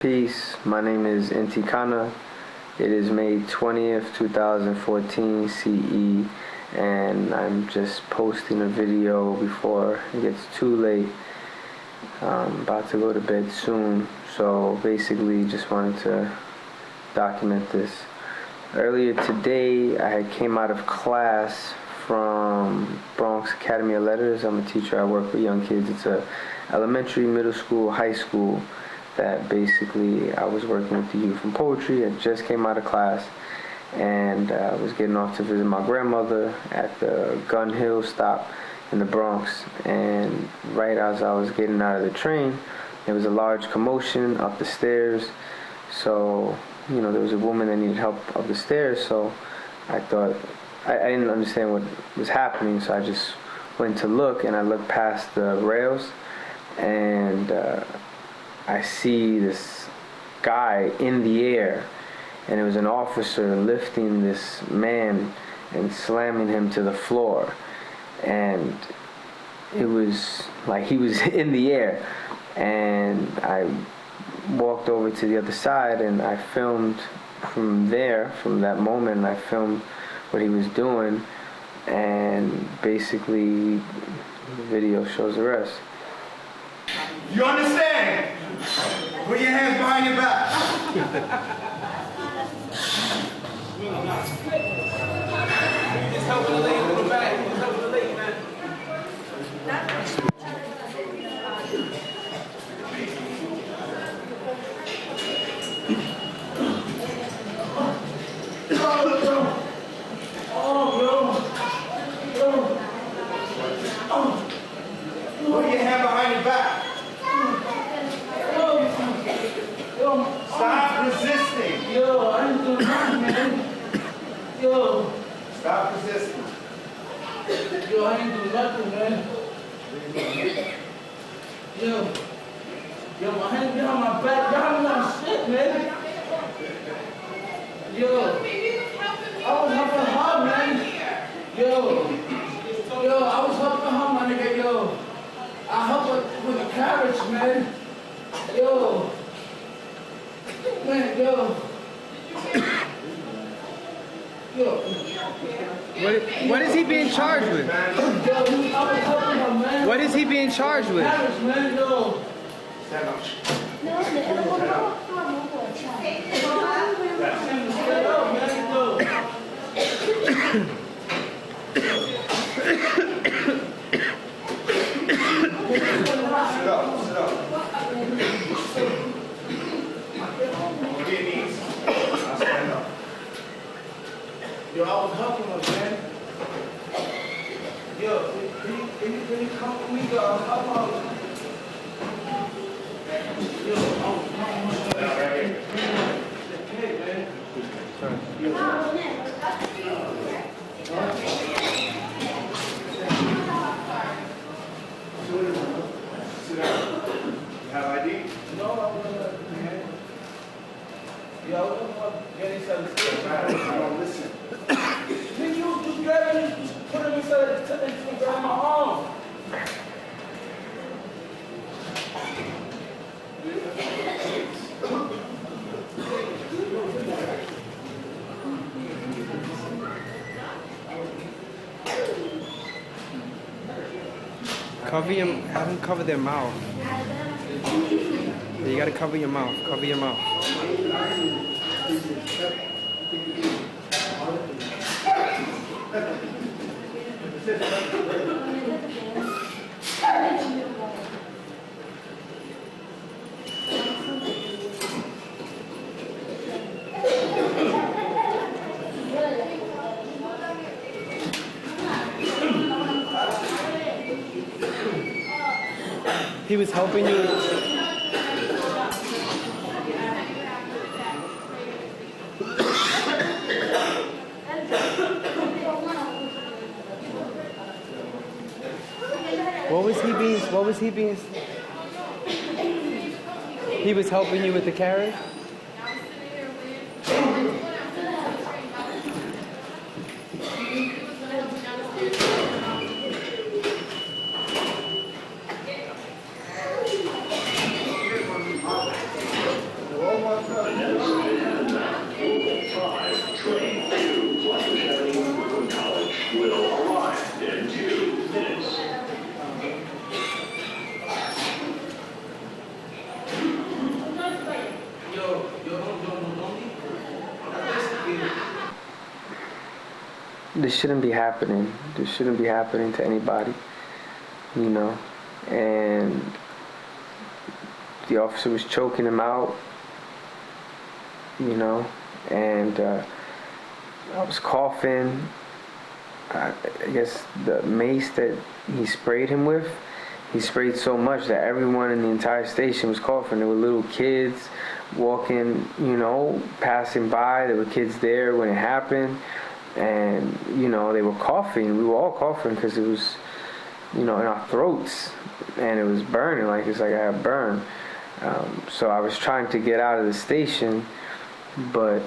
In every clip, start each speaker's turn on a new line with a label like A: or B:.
A: Peace, my name is Intikana. It is May 20th, 2014 CE, and I'm just posting a video before it gets too late. I'm about to go to bed soon, so basically just wanted to document this. Earlier today, I came out of class from Bronx Academy of Letters. I'm a teacher. I work with young kids. It's a elementary, middle school, high school that basically I was working with the youth from poetry. I just came out of class and I was getting off to visit my grandmother at the Gun Hill stop in the Bronx, and right as I was getting out of the train, there was a large commotion up the stairs. So, you know, there was a woman that needed help up the stairs, so I thought, I didn't understand what was happening, so I just went to look, and I looked past the rails, and I see this guy in the air, and it was an officer lifting this man and slamming him to the floor, and it was like he was in the air. And I walked over to the other side and I filmed from there, from that moment, and I filmed what he was doing, and basically the video shows the rest.
B: You understand? Put your hands behind your back.
C: Just helping the lady in the back. Just helping the lady, man.
B: Put your hand behind your back. Stop resisting.
C: Yo, I ain't doing nothing, man. Yo.
B: Stop resisting.
C: Yo, I ain't doing nothing, man. Yo. Yo, my hand behind my back. Y'all not shit, man. Yo. I was helping her, man. Yo. Yo, I was helping her, my nigga. Yo. I helped her with the carriage, man. Yo. Man, yo. Yo.
D: What is he being charged with?
C: Yo, I was helping her, man.
D: What is he being charged with?
C: Carriage, man, yo.
B: Stand up.
C: Stand up, man, yo.
B: Sit up. Sit up. Look at your knees. Now stand up.
C: Yo, I was helping her, man. Yo, can you come with me, yo? I was helping her. Yo, I was helping her.
B: Now, right here.
C: Hey, man.
B: Sit down. You have ID?
C: No, I wasn't, man. Yo, I wasn't getting inside the
B: Doesn't matter. I don't listen.
C: Then you just grab him and just put him inside the and grab my arm.
D: Have him cover their mouth. You gotta cover your mouth. Cover your mouth. He was helping you. What was he being? He was helping you with the carriage?
A: this shouldn't be happening. This shouldn't be happening to anybody, you know. And the officer was choking him out, you know, and I was coughing. I guess the mace that he sprayed him with, he sprayed so much that everyone in the entire station was coughing. There were little kids walking, you know, passing by. There were kids there when it happened, and, you know, they were coughing. We were all coughing because it was, you know, in our throats, and it was burning. Like, it's like I had burn. So I was trying to get out of the station, but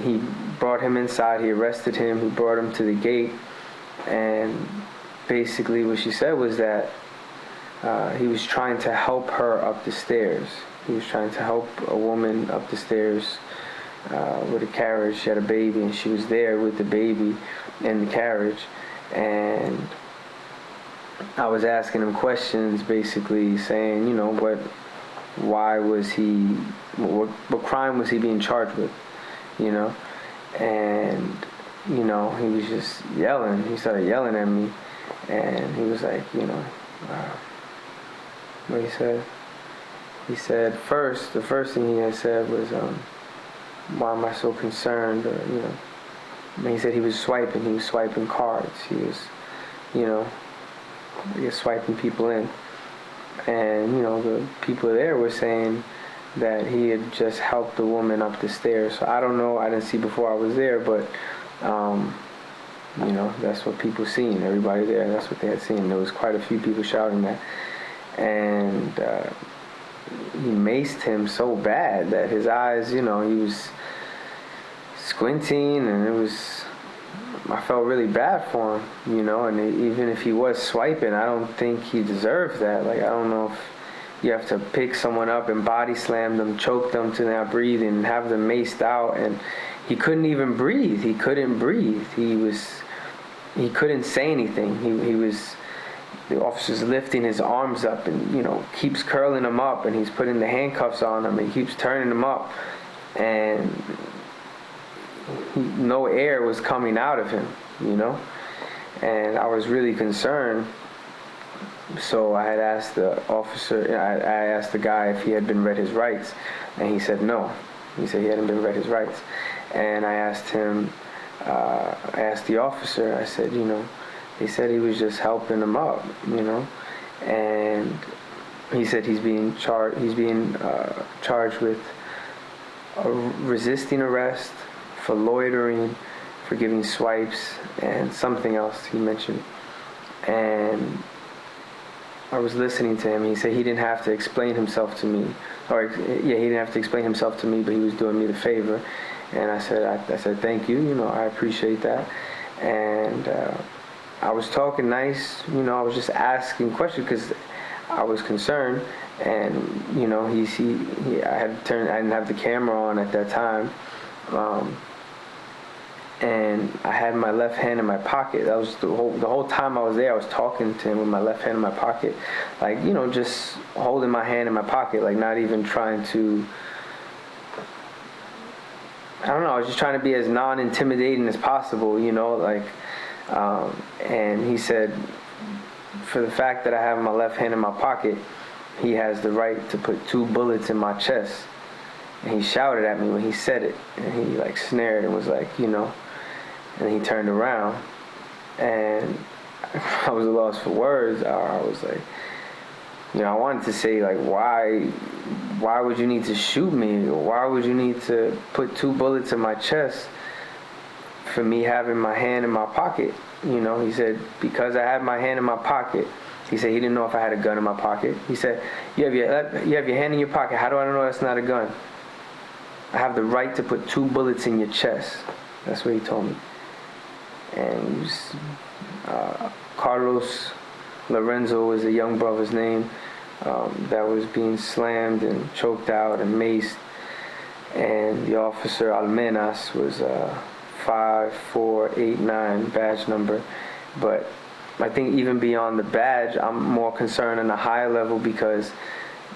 A: he brought him inside. He arrested him. He brought him to the gate, and basically what she said was that he was trying to help her up the stairs. He was trying to help a woman up the stairs with a carriage. She had a baby, and she was there with the baby in the carriage. And I was asking him questions, basically saying, you know, why was he, what crime was he being charged with, you know? And, you know, he was just yelling. He started yelling at me, and he was like, you know, what he said? He said, the first thing he had said was, why am I so concerned? Or, you know, and he said he was swiping cards. He was, you know, I guess swiping people in. And, you know, the people there were saying that he had just helped the woman up the stairs. So I don't know, I didn't see before I was there, but, you know, that's what people seen. Everybody there, that's what they had seen. There was quite a few people shouting that. And he maced him so bad that his eyes, you know, he was squinting, and it was, I felt really bad for him, you know. And even if he was swiping, I don't think he deserved that. Like, I don't know if you have to pick someone up and body slam them, choke them to not breathing, and have them maced out. And he couldn't even breathe. He couldn't breathe. He couldn't say anything. The officer's lifting his arms up and, you know, keeps curling them up, and he's putting the handcuffs on him, and he keeps turning them up, and no air was coming out of him, you know. And I was really concerned. So I had asked the officer, I asked the guy if he had been read his rights, and he said no. He said he hadn't been read his rights. And I asked him, I asked the officer, I said, you know, he said he was just helping him up, you know. And he said he's being charged with resisting arrest, for loitering, for giving swipes, and something else he mentioned. And I was listening to him. He said he didn't have to explain himself to me. He didn't have to explain himself to me, but he was doing me the favor. And I said, thank you, you know, I appreciate that. And I was talking nice, you know, I was just asking questions because I was concerned. And, you know, I didn't have the camera on at that time. And I had my left hand in my pocket. That was the whole time I was there. I was talking to him with my left hand in my pocket, like, you know, just holding my hand in my pocket, like not even trying to. I don't know. I was just trying to be as non-intimidating as possible, you know, like. And he said, for the fact that I have my left hand in my pocket, he has the right to put 2 bullets in my chest. And he shouted at me when he said it, and he like snared and was like, you know. And he turned around, and I was lost for words. I was like, you know, I wanted to say, like, why would you need to shoot me? Or why would you need to put 2 bullets in my chest for me having my hand in my pocket? You know, he said, because I had my hand in my pocket. He said he didn't know if I had a gun in my pocket. He said, you have your hand in your pocket. How do I know that's not a gun? I have the right to put 2 bullets in your chest. That's what he told me. And he was, Carlos Lorenzo was the young brother's name, that was being slammed and choked out and maced. And the officer, Alemenas, was 5489 badge number. But I think even beyond the badge, I'm more concerned on a higher level because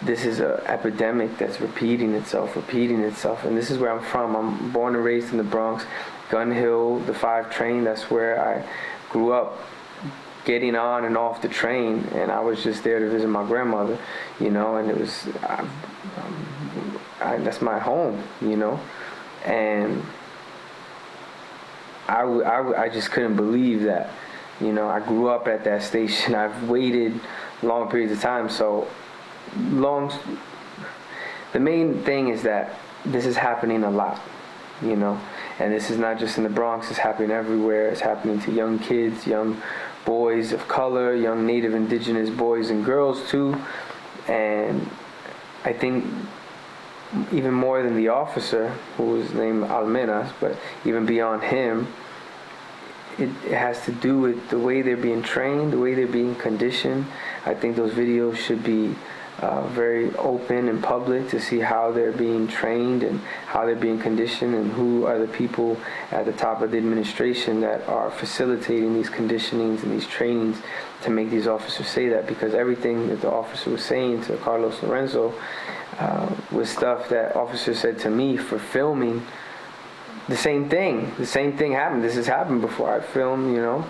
A: this is an epidemic that's repeating itself. And this is where I'm from. I'm born and raised in the Bronx, Gun Hill, the 5 train. That's where I grew up, getting on and off the train, and I was just there to visit my grandmother, you know, and it was, that's my home, you know, and I just couldn't believe that, you know. I grew up at that station. I've waited long periods of time, so the main thing is that this is happening a lot, you know, and this is not just in the Bronx, it's happening everywhere. It's happening to young kids, young boys of color, young Native Indigenous boys and girls too. And I think even more than the officer, who was named Alemenas, but even beyond him, it has to do with the way they're being trained, the way they're being conditioned. I think those videos should be very open and public to see how they're being trained and how they're being conditioned, and who are the people at the top of the administration that are facilitating these conditionings and these trainings to make these officers say that. Because everything that the officer was saying to Carlos Lorenzo was stuff that officers said to me for filming. The same thing happened. This has happened before. I filmed, you know,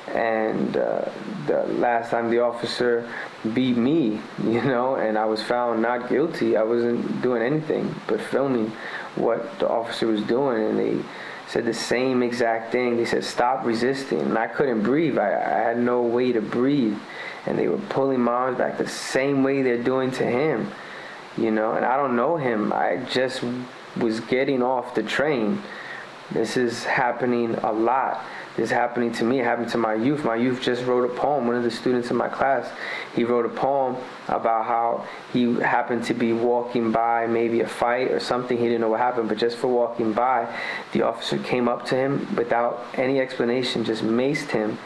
A: and the last time the officer beat me, you know, and I was found not guilty. I wasn't doing anything but filming what the officer was doing, and they said the same exact thing. They said, stop resisting, and I couldn't breathe. I had no way to breathe, and they were pulling my arms back the same way they're doing to him, you know, and I don't know him. I just was getting off the train. This is happening a lot. This is happening to me. It happened to my youth. My youth just wrote a poem. One of the students in my class, he wrote a poem about how he happened to be walking by maybe a fight or something. He didn't know what happened, but just for walking by, the officer came up to him without any explanation, just maced him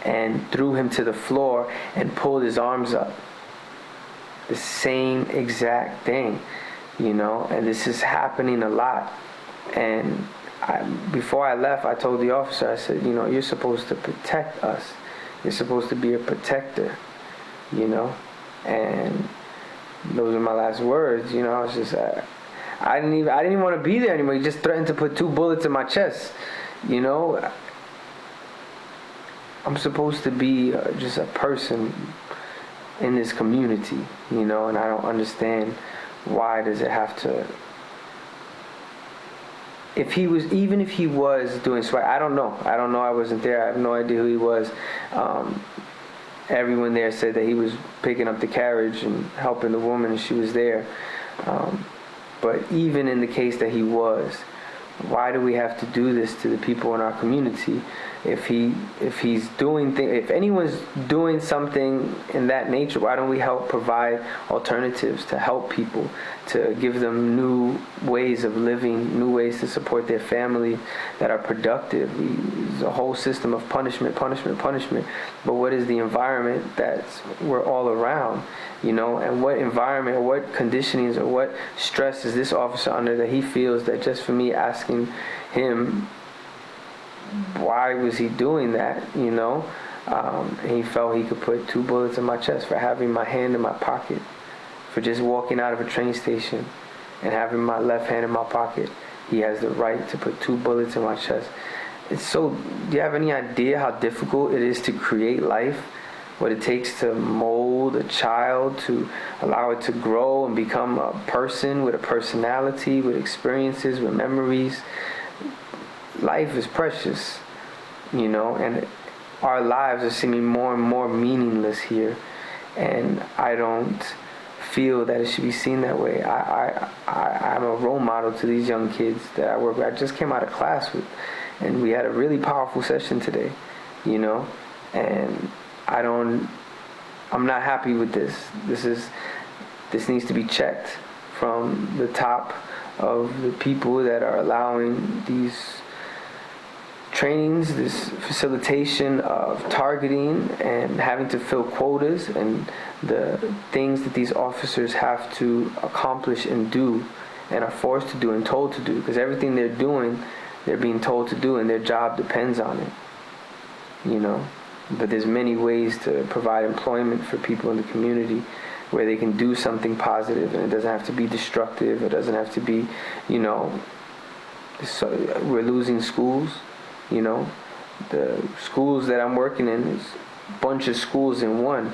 A: and threw him to the floor and pulled his arms up. The same exact thing, you know, and this is happening a lot. And before I left, I told the officer, I said, you know, you're supposed to protect us. You're supposed to be a protector, you know. And those are my last words, you know. I was just, I didn't even want to be there anymore. He just threatened to put 2 bullets in my chest, you know. I'm supposed to be just a person in this community, you know, and I don't understand why does it have to. Even if he was doing swag, I don't know. I wasn't there. I have no idea who he was. Everyone there said that he was picking up the carriage and helping the woman, and she was there. But even in the case that he was, why do we have to do this to the people in our community? If anyone's doing something in that nature, why don't we help provide alternatives to help people, to give them new ways of living, new ways to support their family that are productive? There's a whole system of punishment. But what is the environment that we're all around? You know, and what environment or what conditionings or what stress is this officer under that he feels that just for me asking him why was he doing that, you know, he felt he could put 2 bullets in my chest for having my hand in my pocket, for just walking out of a train station and having my left hand in my pocket. He has the right to put 2 bullets in my chest. It's so, do you have any idea how difficult it is to create life? What it takes to mold a child, to allow it to grow and become a person with a personality, with experiences, with memories. Life is precious, you know, and our lives are seeming more and more meaningless here. And I don't feel that it should be seen that way. I'm a role model to these young kids that I work with. I just came out of class with, and we had a really powerful session today, you know, and I'm not happy with this. This needs to be checked from the top of the people that are allowing these trainings, this facilitation of targeting and having to fill quotas, and the things that these officers have to accomplish and do and are forced to do and told to do, because everything they're doing, they're being told to do, and their job depends on it, you know. But there's many ways to provide employment for people in the community where they can do something positive, and it doesn't have to be destructive. It doesn't have to be, so we're losing schools. The schools that I'm working in is a bunch of schools in one.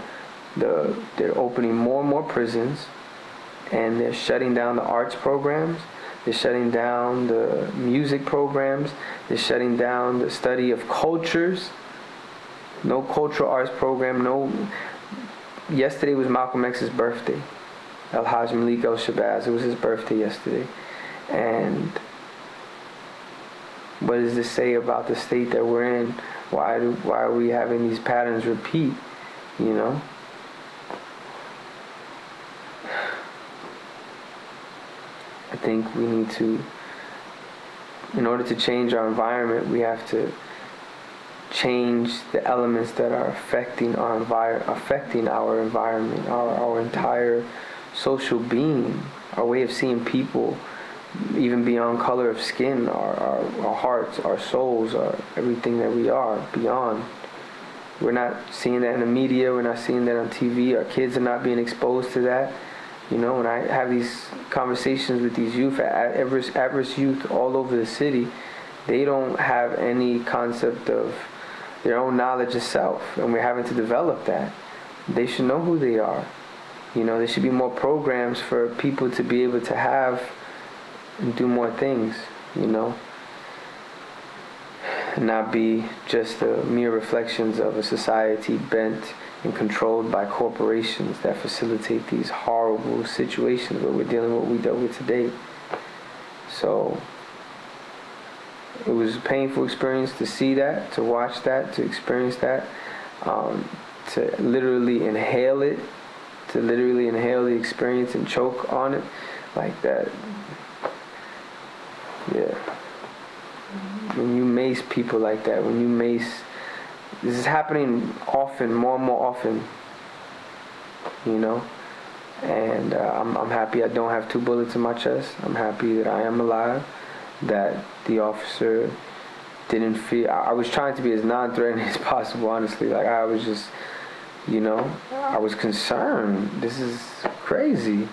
A: They're opening more and more prisons, and they're shutting down the arts programs. They're shutting down the music programs. They're shutting down the study of cultures. No cultural arts program. Yesterday was Malcolm X's birthday. El-Hajj Malik El-Shabazz. It was his birthday yesterday. And what does this say about the state that we're in? Why are we having these patterns repeat? I think we need to, in order to change our environment, we have to change the elements that are affecting our environment, our entire social being, our way of seeing people, even beyond color of skin, our hearts, our souls, everything that we are, beyond. We're not seeing that in the media, we're not seeing that on TV, our kids are not being exposed to that. When I have these conversations with these youth, at-risk youth all over the city, they don't have any concept of their own knowledge of self, and we're having to develop that. They should know who they are. There should be more programs for people to be able to have and do more things, and not be just the mere reflections of a society bent and controlled by corporations that facilitate these horrible situations where we're dealing with what we dealt with today. So it was a painful experience to see that, to watch that, to experience that, to literally inhale it, to literally inhale the experience and choke on it like that. Yeah. When you mace people like that, this is happening often, more and more often, and I'm happy I don't have 2 bullets in my chest. I'm happy that I am alive, that the officer didn't feel, I was trying to be as non-threatening as possible, honestly. Like, I was just, I was concerned. This is crazy.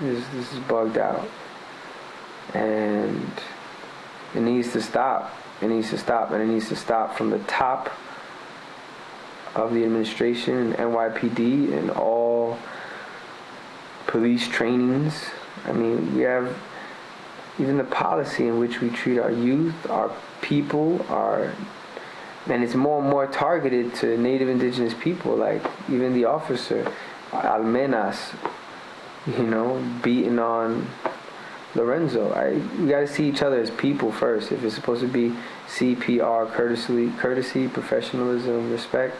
A: This is bugged out. And it needs to stop. It needs to stop, and it needs to stop from the top of the administration, NYPD, and all police trainings. I mean, we have even the policy in which we treat our youth, our people, and it's more and more targeted to native indigenous people, like even the officer, Alemenas, beating on Lorenzo. We got to see each other as people first. If it's supposed to be CPR, courtesy, professionalism, respect,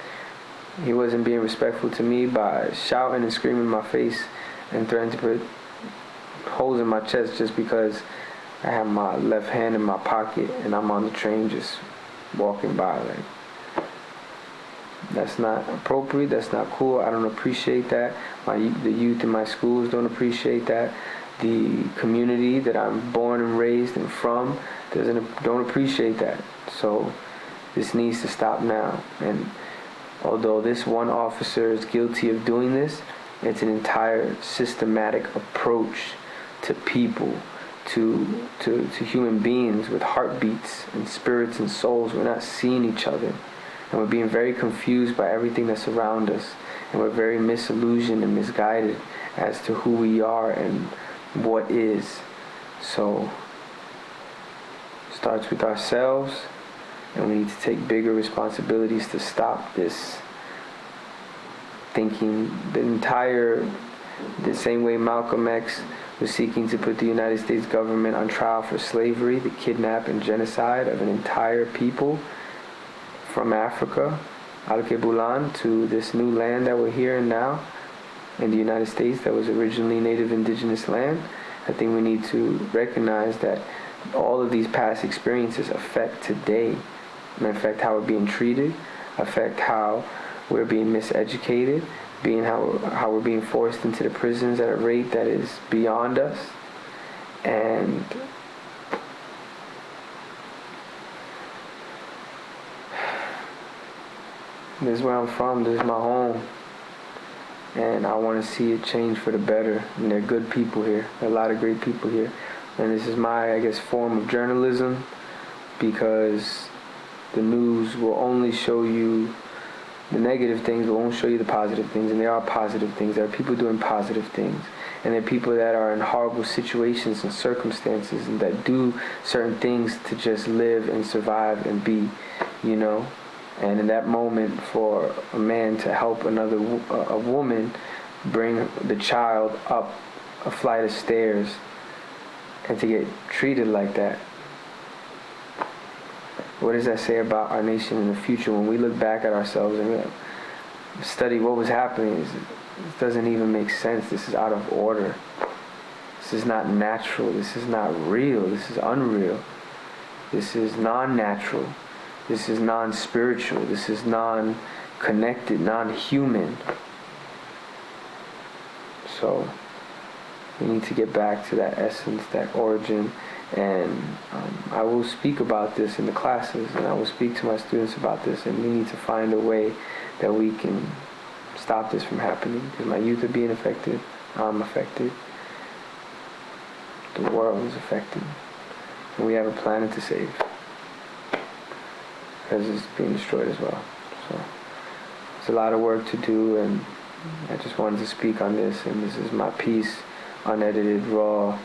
A: he wasn't being respectful to me by shouting and screaming in my face and threatening to put holes in my chest just because I have my left hand in my pocket and I'm on the train just walking by. Like, that's not appropriate. That's not cool. I don't appreciate that. The youth in my schools don't appreciate that. The community that I'm born and raised and from don't appreciate that. So this needs to stop now. And although this one officer is guilty of doing this, it's an entire systematic approach to people, to human beings with heartbeats and spirits and souls. We're not seeing each other, and we're being very confused by everything that's around us, and we're very misillusioned and misguided as to who we are and what is. So it starts with ourselves, and we need to take bigger responsibilities to stop this thinking. The same way Malcolm X was seeking to put the United States government on trial for slavery, the kidnap and genocide of an entire people from Africa, Alkebulan, to this new land that we're here in now, in the United States, that was originally native indigenous land. I think we need to recognize that all of these past experiences affect today, and affect how we're being treated, affect how we're being miseducated, how we're being forced into the prisons at a rate that is beyond us. And this is where I'm from. This is my home. and I want to see it change for the better. And there are good people here, a lot of great people here, and this is my, I guess, form of journalism, because the news will only show you the negative things, but won't show you the positive things, and there are positive things. There are people doing positive things, and there are people that are in horrible situations and circumstances and that do certain things to just live and survive and be, you know. And in that moment, for a man to help a woman bring the child up a flight of stairs and to get treated like that, what does that say about our nation in the future? When we look back at ourselves and we study what was happening, it doesn't even make sense. This is out of order. This is not natural. This is not real. This is unreal. This is non-natural. This is non-spiritual. This is non-connected, non-human. So we need to get back to that essence, that origin. And I will speak about this in the classes, and I will speak to my students about this, and we need to find a way that we can stop this from happening, because my youth are being affected, I'm affected, the world is affected, and we have a planet to save, because it's being destroyed as well. So it's a lot of work to do, and I just wanted to speak on this, and this is my piece, unedited, raw,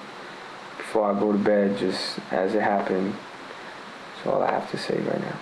A: before I go to bed, just as it happened. That's all I have to say right now.